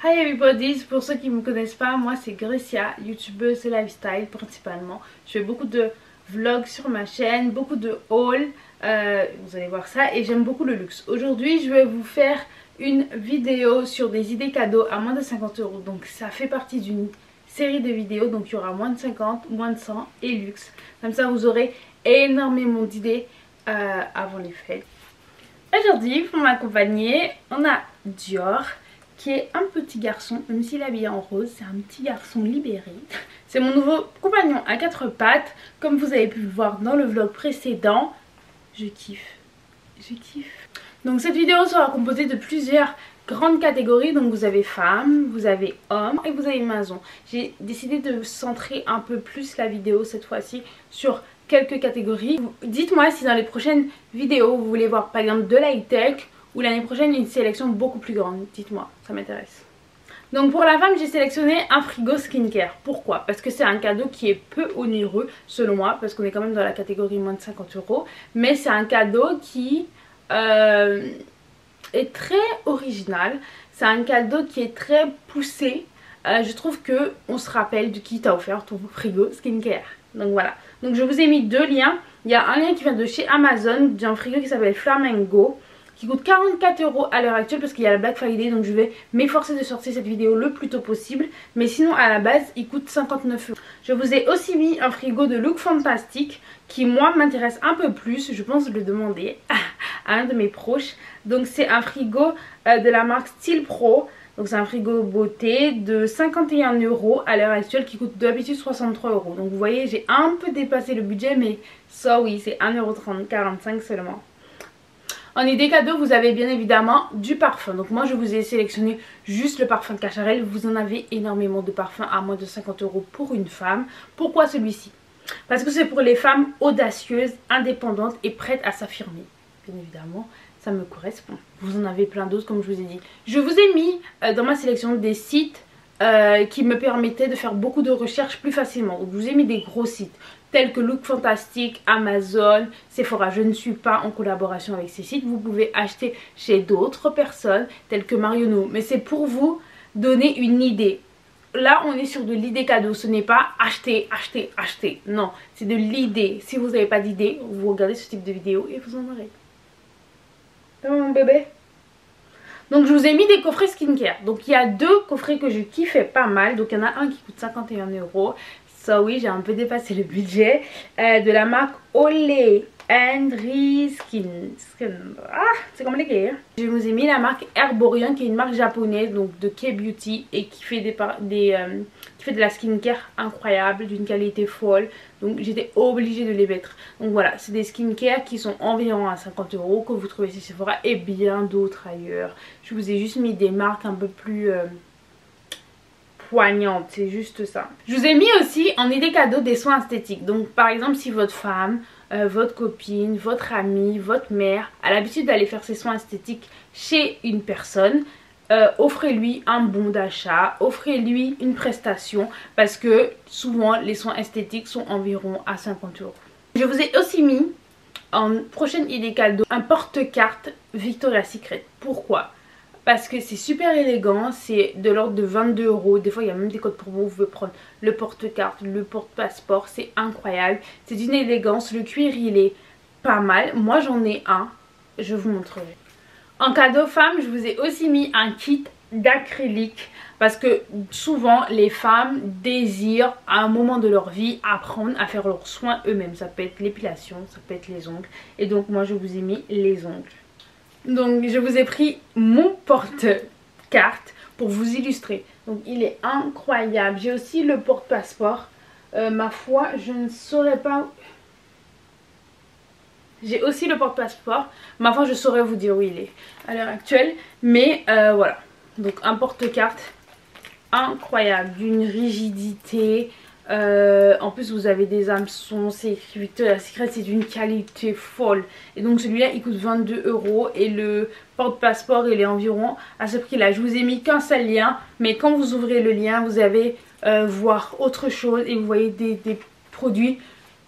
Hi everybody, pour ceux qui ne me connaissent pas, moi c'est Grecia, youtubeuse et lifestyle principalement. Je fais beaucoup de vlogs sur ma chaîne, beaucoup de hauls, vous allez voir ça, et j'aime beaucoup le luxe. Aujourd'hui je vais vous faire une vidéo sur des idées cadeaux à moins de 50 €. Donc ça fait partie d'une série de vidéos, donc il y aura moins de 50, moins de 100 et luxe. Comme ça vous aurez énormément d'idées avant les fêtes. Aujourd'hui pour m'accompagner, on a Dior, qui est un petit garçon, même s'il est habillé en rose, c'est un petit garçon libéré. C'est mon nouveau compagnon à quatre pattes, comme vous avez pu le voir dans le vlog précédent. Je kiffe, je kiffe. Donc cette vidéo sera composée de plusieurs grandes catégories, donc vous avez femmes, vous avez hommes et vous avez maison. J'ai décidé de centrer un peu plus la vidéo cette fois-ci sur quelques catégories. Dites-moi si dans les prochaines vidéos vous voulez voir par exemple de l'high-tech, ou l'année prochaine une sélection beaucoup plus grande. Dites-moi, ça m'intéresse. Donc pour la femme, j'ai sélectionné un frigo skincare. Pourquoi? Parce que c'est un cadeau qui est peu onéreux selon moi, parce qu'on est quand même dans la catégorie moins de 50 €. Mais c'est un cadeau qui est très original. C'est un cadeau qui est très poussé. Je trouve que on se rappelle de qui t'a offert ton frigo skincare. Donc voilà. Donc je vous ai mis deux liens. Il y a un lien qui vient de chez Amazon, d'un frigo qui s'appelle Flamingo, qui coûte 44 € à l'heure actuelle parce qu'il y a la Black Friday, donc je vais m'efforcer de sortir cette vidéo le plus tôt possible. Mais sinon à la base il coûte 59 €. Je vous ai aussi mis un frigo de Look Fantastic qui moi m'intéresse un peu plus. Je pense le demander à un de mes proches. Donc c'est un frigo de la marque Style Pro. Donc c'est un frigo beauté de 51 € à l'heure actuelle qui coûte d'habitude 63 €. Donc vous voyez, j'ai un peu dépassé le budget, mais ça oui, c'est 1,45 € seulement. En idée cadeau, vous avez bien évidemment du parfum. Donc moi je vous ai sélectionné juste le parfum de Cacharel. Vous en avez énormément de parfums à moins de 50 € pour une femme. Pourquoi celui-ci? Parce que c'est pour les femmes audacieuses, indépendantes et prêtes à s'affirmer. Bien évidemment, ça me correspond. Vous en avez plein d'autres comme je vous ai dit. Je vous ai mis dans ma sélection des sites qui me permettaient de faire beaucoup de recherches plus facilement. Donc je vous ai mis des gros sites tels que Look Fantastic, Amazon, Sephora. Je ne suis pas en collaboration avec ces sites. Vous pouvez acheter chez d'autres personnes telles que Marionneau. Mais c'est pour vous donner une idée. Là on est sur de l'idée cadeau. Ce n'est pas acheter, acheter, acheter. Non, c'est de l'idée. Si vous n'avez pas d'idée, vous regardez ce type de vidéo et vous en aurez. Mon bébé. Donc je vous ai mis des coffrets skincare. Donc il y a deux coffrets que je kiffais pas mal. Donc il y en a un qui coûte 51 €. Ça oui, j'ai un peu dépassé le budget. De la marque Olay Skin. Ah, c'est compliqué hein. Je vous ai mis la marque Herborian, qui est une marque japonaise, donc de K-Beauty, et qui fait de la skincare incroyable, d'une qualité folle. Donc j'étais obligée de les mettre. Donc voilà, c'est des skincare qui sont environ à 50 € que vous trouvez chez Sephora et bien d'autres ailleurs. Je vous ai juste mis des marques un peu plus poignante, c'est juste ça. Je vous ai mis aussi en idée cadeau des soins esthétiques. Donc par exemple si votre femme, votre copine, votre amie, votre mère a l'habitude d'aller faire ses soins esthétiques chez une personne, offrez-lui un bon d'achat, offrez-lui une prestation, parce que souvent les soins esthétiques sont environ à 50 €. Je vous ai aussi mis en prochaine idée cadeau un porte-carte Victoria's Secret. Pourquoi? Parce que c'est super élégant, c'est de l'ordre de 22 €. Des fois il y a même des codes promo, vous pouvez prendre le porte-carte, le porte-passeport, c'est incroyable. C'est d'une élégance, le cuir il est pas mal. Moi j'en ai un, je vous montrerai. En cadeau femme, je vous ai aussi mis un kit d'acrylique. Parce que souvent les femmes désirent à un moment de leur vie apprendre à faire leurs soins eux-mêmes. Ça peut être l'épilation, ça peut être les ongles. Et donc moi je vous ai mis les ongles. Donc je vous ai pris mon porte-carte pour vous illustrer. Donc il est incroyable. J'ai aussi le porte-passeport. Ma foi, je ne saurais pas... J'ai aussi le porte-passeport. Ma foi, je saurais vous dire où il est à l'heure actuelle. Mais voilà. Donc un porte-carte incroyable. D'une rigidité... en plus vous avez des hameçons, c'est écrit Victoria's Secret, c'est d'une qualité folle. Et donc celui-là il coûte 22 € et le porte-passeport il est environ à ce prix là. Je vous ai mis qu'un seul lien, mais quand vous ouvrez le lien vous allez voir autre chose et vous voyez des produits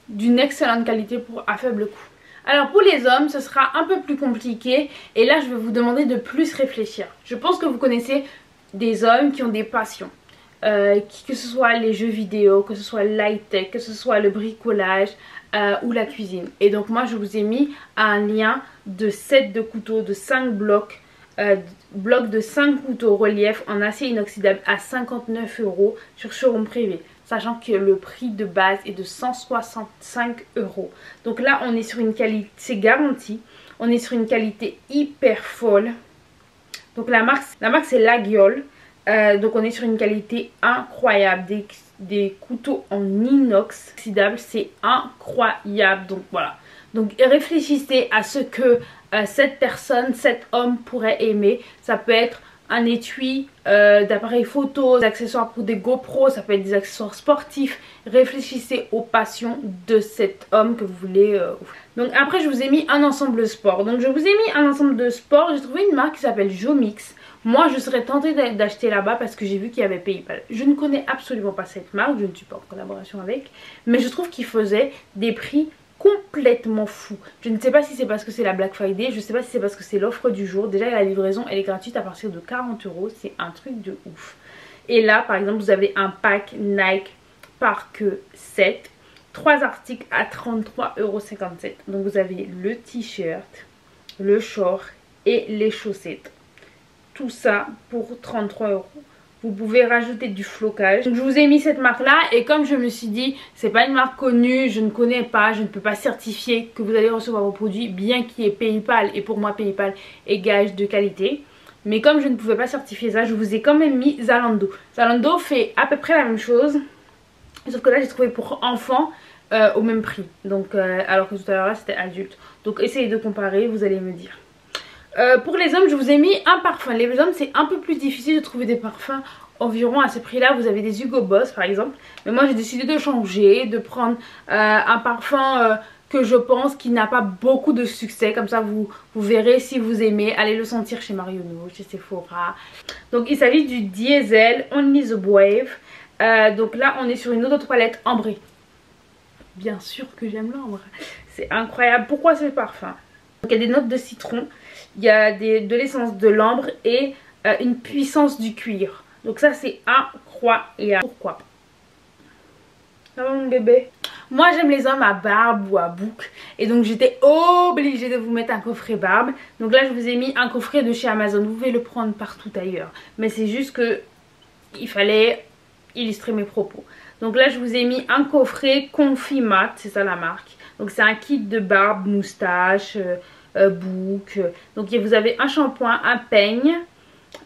d'une excellente qualité pour à faible coût. Alors pour les hommes ce sera un peu plus compliqué et là je vais vous demander de plus réfléchir. Je pense que vous connaissez des hommes qui ont des passions. Que ce soit les jeux vidéo, que ce soit l'high-tech, que ce soit le bricolage ou la cuisine. Et donc moi je vous ai mis un lien de set de couteaux de 5 blocs. Bloc de 5 couteaux relief en acier inoxydable à 59 € sur showroom privé, sachant que le prix de base est de 165 €. Donc là on est sur une qualité, c'est garanti, on est sur une qualité hyper folle. Donc la marque c'est Laguiole. Donc on est sur une qualité incroyable, des couteaux en inox inoxydable, c'est incroyable. Donc voilà, donc réfléchissez à ce que cette personne, cet homme pourrait aimer. Ça peut être un étui d'appareil photo, des accessoires pour des GoPro, ça peut être des accessoires sportifs. Réfléchissez aux passions de cet homme que vous voulez. Donc après je vous ai mis un ensemble sport. Donc je vous ai mis un ensemble de sport, j'ai trouvé une marque qui s'appelle Jomix. Moi je serais tentée d'acheter là-bas parce que j'ai vu qu'il y avait PayPal. Je ne connais absolument pas cette marque, je ne suis pas en collaboration avec. Mais je trouve qu'ils faisaient des prix complètement fous. Je ne sais pas si c'est parce que c'est la Black Friday, je ne sais pas si c'est parce que c'est l'offre du jour. Déjà la livraison elle est gratuite à partir de 40 €, c'est un truc de ouf. Et là par exemple vous avez un pack Nike Park 7, 3 articles à 33,57 €. Donc vous avez le t-shirt, le short et les chaussettes. Tout ça pour 33 €. Vous pouvez rajouter du flocage. Donc je vous ai mis cette marque là et comme je me suis dit c'est pas une marque connue, je ne connais pas, je ne peux pas certifier que vous allez recevoir vos produits, bien qu'il y ait PayPal, et pour moi PayPal est gage de qualité. Mais comme je ne pouvais pas certifier ça, je vous ai quand même mis Zalando. Zalando fait à peu près la même chose, sauf que là j'ai trouvé pour enfants au même prix. Donc alors que tout à l'heure là c'était adulte. Donc essayez de comparer, vous allez me dire. Pour les hommes je vous ai mis un parfum. Les hommes c'est un peu plus difficile de trouver des parfums environ à ce prix là. Vous avez des Hugo Boss par exemple, mais moi j'ai décidé de changer, de prendre un parfum que je pense qui n'a pas beaucoup de succès. Comme ça vous verrez si vous aimez, allez le sentir chez Marionneau, chez Sephora. Donc il s'agit du Diesel Only the Wave. Donc là on est sur une eau de toilette ambrée. Bien sûr que j'aime l'ambre, c'est incroyable. Pourquoi ce parfum? Donc il y a des notes de citron, il y a de l'essence de l'ambre et une puissance du cuir. Donc ça c'est incroyable. Pourquoi? Ah mon bébé. Moi j'aime les hommes à barbe ou à boucle. Et donc j'étais obligée de vous mettre un coffret barbe. Donc là je vous ai mis un coffret de chez Amazon. Vous pouvez le prendre partout ailleurs. Mais c'est juste que il fallait illustrer mes propos. Donc là je vous ai mis un coffret Confimat, c'est ça la marque. Donc c'est un kit de barbe, moustache, boucle. Donc vous avez un shampoing, un peigne,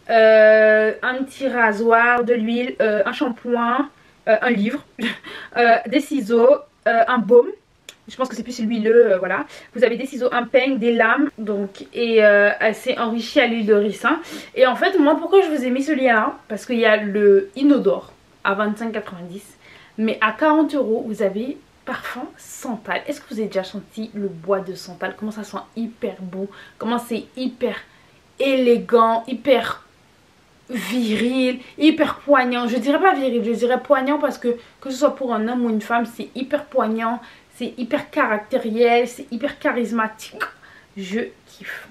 un petit rasoir, de l'huile, un shampoing, un livre, des ciseaux, un baume. Je pense que c'est plus l'huileux, voilà. Vous avez des ciseaux, un peigne, des lames, donc, et c'est enrichi à l'huile de ricin. Et en fait, moi, pourquoi je vous ai mis ce lien-là? Parce qu'il y a le inodore à 25,90, mais à 40 €, vous avez parfum santal. Est-ce que vous avez déjà senti le bois de santal? Comment ça sent hyper bon, comment c'est hyper élégant, hyper viril, hyper poignant. Je dirais pas viril, je dirais poignant parce que ce soit pour un homme ou une femme, c'est hyper poignant, c'est hyper caractériel, c'est hyper charismatique. Je kiffe.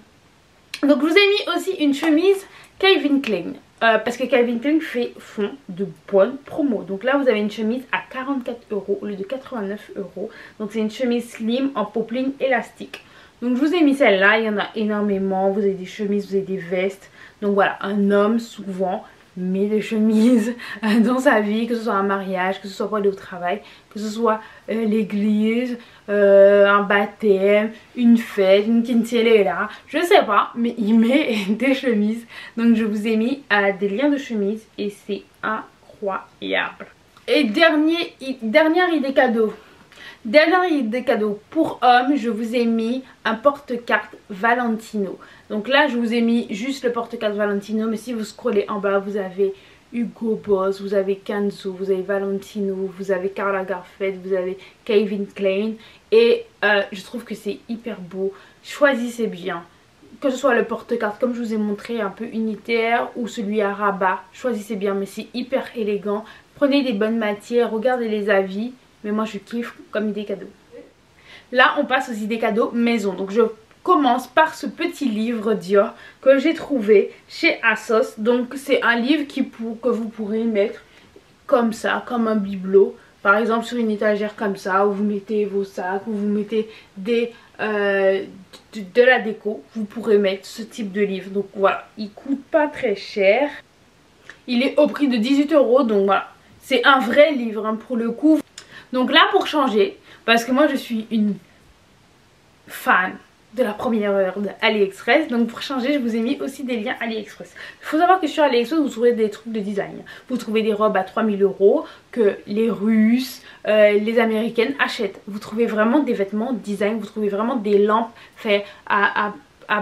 Donc je vous ai mis aussi une chemise Calvin Klein. Parce que Calvin Klein font de bonnes promos. Donc là vous avez une chemise à 44 € au lieu de 89 €. Donc c'est une chemise slim en popeline élastique. Donc je vous ai mis celle-là, il y en a énormément. Vous avez des chemises, vous avez des vestes. Donc voilà, un homme souvent met des chemises dans sa vie, que ce soit un mariage, que ce soit pour aller au travail, que ce soit l'église, un baptême, une fête, une quinceañera, je sais pas, mais il met des chemises. Donc je vous ai mis des liens de chemises et c'est incroyable. Et dernière idée cadeau. Dernière idée cadeau pour hommes, je vous ai mis un porte-carte Valentino. Donc là je vous ai mis juste le porte-carte Valentino, mais si vous scrollez en bas vous avez Hugo Boss, vous avez Kenzo, vous avez Valentino, vous avez Karl Lagerfeld, vous avez Calvin Klein. Et je trouve que c'est hyper beau. Choisissez bien. Que ce soit le porte-carte comme je vous ai montré un peu unitaire ou celui à rabat, choisissez bien, mais c'est hyper élégant. Prenez des bonnes matières, regardez les avis. Mais moi je kiffe comme idée cadeau. Là on passe aux idées cadeaux maison. Donc je commence par ce petit livre Dior que j'ai trouvé chez ASOS. Donc c'est un livre que vous pourrez mettre comme ça, comme un bibelot. Par exemple sur une étagère comme ça, où vous mettez vos sacs, où vous mettez de la déco. Vous pourrez mettre ce type de livre. Donc voilà, il coûte pas très cher. Il est au prix de 18 €. Donc voilà, c'est un vrai livre hein, pour le coup. Donc là pour changer, parce que moi je suis une fan de la première heure de AliExpress. Donc pour changer je vous ai mis aussi des liens AliExpress. Il faut savoir que sur AliExpress vous trouvez des trucs de design. Vous trouvez des robes à 3000 € que les Russes, les Américaines achètent. Vous trouvez vraiment des vêtements design. Vous trouvez vraiment des lampes faites à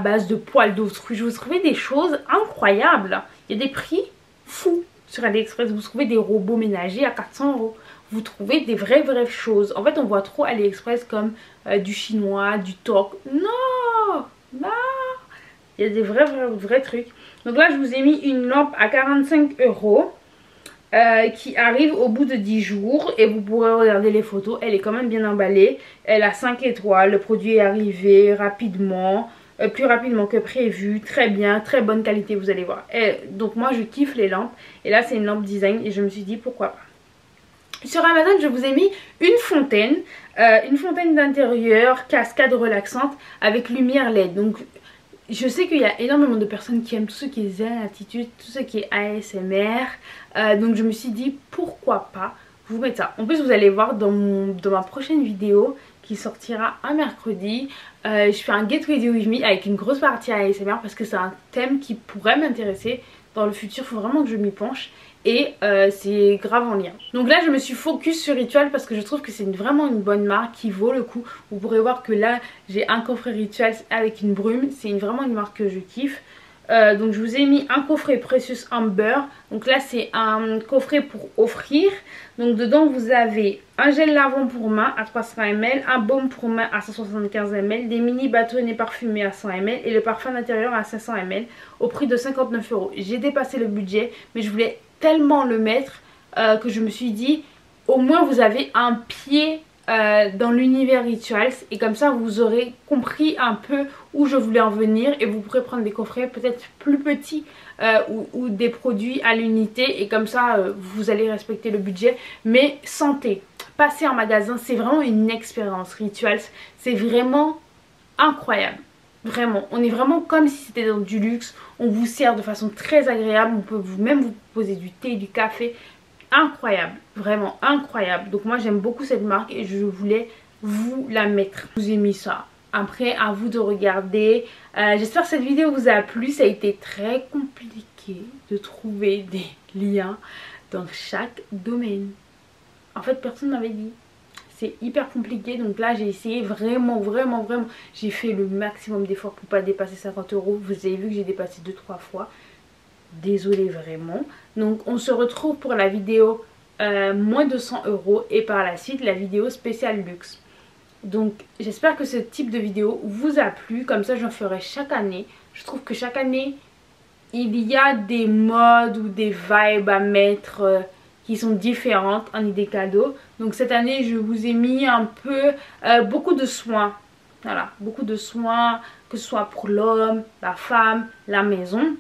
base de poils d'autruche. Vous trouvez des choses incroyables. Il y a des prix fous sur AliExpress. Vous trouvez des robots ménagers à 400 €. Vous trouvez des vraies choses. En fait on voit trop AliExpress comme du chinois, du turc. Non, non, il y a des vrais trucs. Donc là je vous ai mis une lampe à 45 € qui arrive au bout de 10 jours. Et vous pourrez regarder les photos. Elle est quand même bien emballée. Elle a 5 étoiles. Le produit est arrivé rapidement. Plus rapidement que prévu, très bien, très bonne qualité, vous allez voir. Donc moi je kiffe les lampes. Et là c'est une lampe design et je me suis dit pourquoi pas. Sur Amazon je vous ai mis une fontaine d'intérieur, cascade relaxante avec lumière LED. Donc je sais qu'il y a énormément de personnes qui aiment tout ce qui est zen attitude, tout ce qui est ASMR. Donc je me suis dit pourquoi pas vous mettre ça. En plus vous allez voir dans ma prochaine vidéo qui sortira un mercredi. Je fais un Get Ready With Me avec une grosse partie ASMR parce que c'est un thème qui pourrait m'intéresser dans le futur. Il faut vraiment que je m'y penche. Et c'est grave en lien. Donc là je me suis focus sur Ritual parce que je trouve que c'est vraiment une bonne marque qui vaut le coup. Vous pourrez voir que là j'ai un coffret Ritual avec une brume. C'est vraiment une marque que je kiffe. Donc je vous ai mis un coffret Precious Amber. Donc là c'est un coffret pour offrir. Donc dedans vous avez un gel lavant pour main à 300 ml, un baume pour main à 175 ml, des mini bâtonnets parfumés à 100 ml et le parfum d'intérieur à 500 ml au prix de 59 €. J'ai dépassé le budget mais je voulais tellement le mettre que je me suis dit au moins vous avez un pied dans l'univers Rituals et comme ça vous aurez compris un peu où je voulais en venir et vous pourrez prendre des coffrets peut-être plus petits ou des produits à l'unité et comme ça vous allez respecter le budget. Mais sentez, passer en magasin c'est vraiment une expérience. Rituals c'est vraiment incroyable. Vraiment, on est vraiment comme si c'était dans du luxe. On vous sert de façon très agréable. On peut même vous poser du thé, du café. Incroyable, vraiment incroyable. Donc moi j'aime beaucoup cette marque et je voulais vous la mettre. Je vous ai mis ça. Après à vous de regarder. J'espère que cette vidéo vous a plu. Ça a été très compliqué de trouver des liens dans chaque domaine. En fait personne ne m'avait dit. C'est hyper compliqué, donc là j'ai essayé vraiment. J'ai fait le maximum d'efforts pour pas dépasser 50 €. Vous avez vu que j'ai dépassé 2-3 fois. Désolée vraiment. Donc on se retrouve pour la vidéo moins de 100 € et par la suite la vidéo spéciale luxe. Donc j'espère que ce type de vidéo vous a plu. Comme ça j'en ferai chaque année. Je trouve que chaque année il y a des modes ou des vibes à mettre qui sont différentes en idée cadeau. Donc cette année je vous ai mis un peu beaucoup de soins. Voilà, beaucoup de soins, que ce soit pour l'homme, la femme, la maison.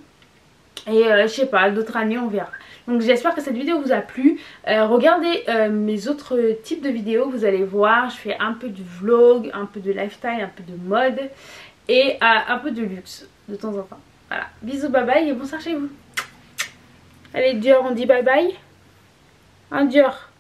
Et je sais pas, d'autres années on verra. Donc j'espère que cette vidéo vous a plu. Regardez mes autres types de vidéos, vous allez voir. Je fais un peu de vlog, un peu de lifestyle, un peu de mode et un peu de luxe de temps en temps. Voilà, bisous, bye bye et bonsoir chez vous. Allez Dior, on dit bye bye. Un Dior.